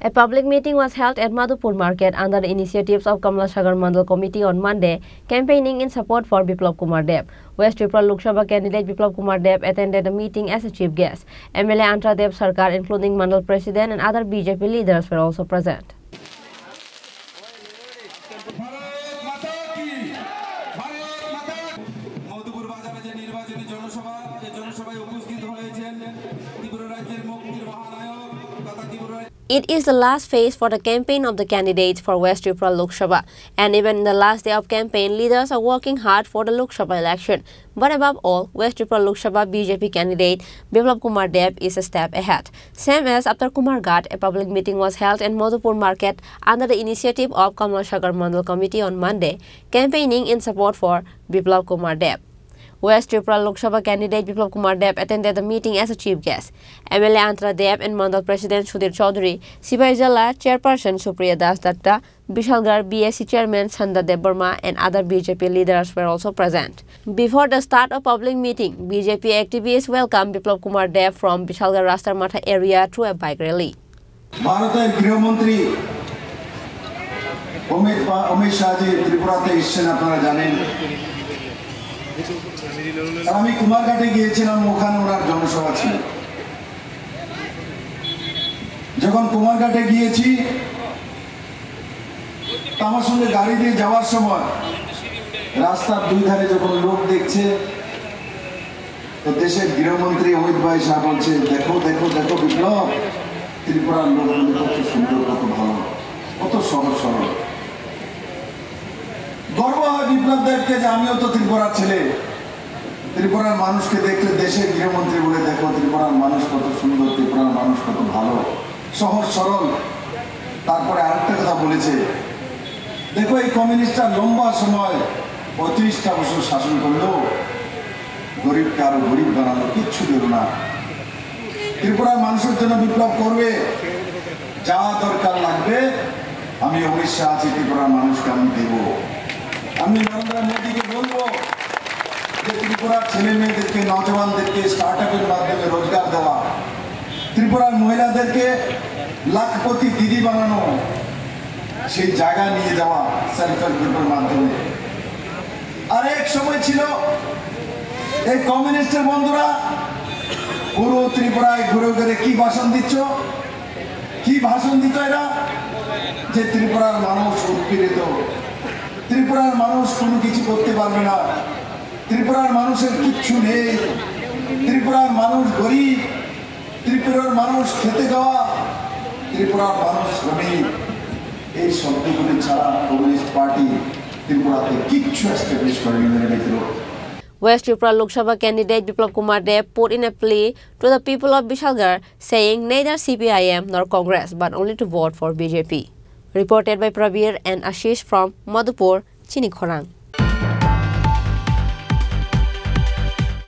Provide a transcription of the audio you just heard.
A public meeting was held at Madhupur Market under the initiatives of Kamla Sagar Mandal Committee on Monday, campaigning in support for Biplab Kumar Deb. West Tripura Lok Sabha candidate Biplab Kumar Deb attended the meeting as a chief guest. MLA Antra Deb Sarkar, including Mandal President and other BJP leaders, were also present. It is the last phase for the campaign of the candidates for West Tripura Lok Sabha, and even in the last day of campaign, leaders are working hard for the Lok Sabha election. But above all, West Tripura Lok Sabha BJP candidate Biplab Kumar Deb is a step ahead. Same as after Kumar Ghat, a public meeting was held in Madhupur Market under the initiative of Kamla Sagar Mandal Committee on Monday, campaigning in support for Biplab Kumar Deb. West Tripura Lok Sabha candidate Biplab Kumar Deb attended the meeting as a chief guest. MLA Antra Deb and Mandal President Sudhir Chaudhary, Sibai Jala Chairperson Supriya Das Datta, Bishalgarh BSC Chairman Chanda Deb Burma and other BJP leaders were also present. Before the start of public meeting, BJP activists welcomed Biplab Kumar Deb from Bishalgarh Rastar Matha area through a bike rally. Bharater Grihomantri Amit Shah ji Tripurate এসেছেন আপনারা জানেন আমি কুমারঘাটে গিয়েছিলাম ওখানে ওনার জনসভা ছিল যখন কুমারঘাটে গিয়েছি আমার সঙ্গে গাড়ি দিয়ে যাওয়ার সময় রাস্তার দুই ধারে যখন লোক দেখছে তো দেশের গৃহমন্ত্রী অমিত ভাই শাহ বলছে দেখো দেখো দেখো বিপ্লব ত্রিপুরার লোকগুলো কত সুন্দর কত ভালো কত সহজ সরল গর্ব হয় বিপ্লব দেবকে যে আমিও তো ত্রিপুরার ছেলে ত্রিপুরার মানুষকে দেখলে দেশের গৃহমন্ত্রী বলে দেখো ত্রিপুরার মানুষ কত সুন্দর ত্রিপুরার মানুষ কত ভালো সহজ সরল তারপরে আরেকটা কথা বলেছে দেখো এই কমিউনিস্টরা লম্বা সময় 35টা বছর শাসন করলো গরিবকে আরো গরিব বানালো কিচ্ছু দিল না ত্রিপুরার মানুষের জন্য বিপ্লব করবে যা দরকার লাগবে আমি অমিত শাহ আছি ত্রিপুরার মানুষকে আমি দেব আমি নরেন্দ্র মোদীকে বলবো যে ত্রিপুরার ছেলে মেয়েদেরকে নজওয়ানদেরকে স্টার্টআপের মাধ্যমে রোজগার দেওয়া ত্রিপুরার মহিলাদেরকে লাখপতি দিদি বানানো সেই জায়গা নিয়ে যাওয়া সেলফ হেল্প গ্রুপের মাধ্যমে আর এক সময় ছিল এই কমিউনিস্টের বন্ধুরা পুরো ত্রিপুরায় ঘুরে ঘুরে কি ভাষণ দিত এরা যে ত্রিপুরার মানুষ উৎপীড়িত ত্রিপুরার মানুষ কোনো কিছু করতে পারবে না ত্রিপুরার মানুষের কিচ্ছু নেই ত্রিপুরার মানুষ গরিব ত্রিপুরার মানুষ খেতে দেওয়া ত্রিপুরার মানুষ শ্রমিক এই শব্দগুলি ছাড়া কমিউনিস্ট পার্টি ত্রিপুরাতে কিচ্ছু এস্টাবলিশ করেনি মেরে মিত্র West Tripura Lok Sabha candidate Biplab Kumar Deb put in a plea to the people of Bishalgarh, saying neither CPIM nor Congress but only to vote for BJP. Reported by Prabir and Ashish from Madhupur, Chinikhorang.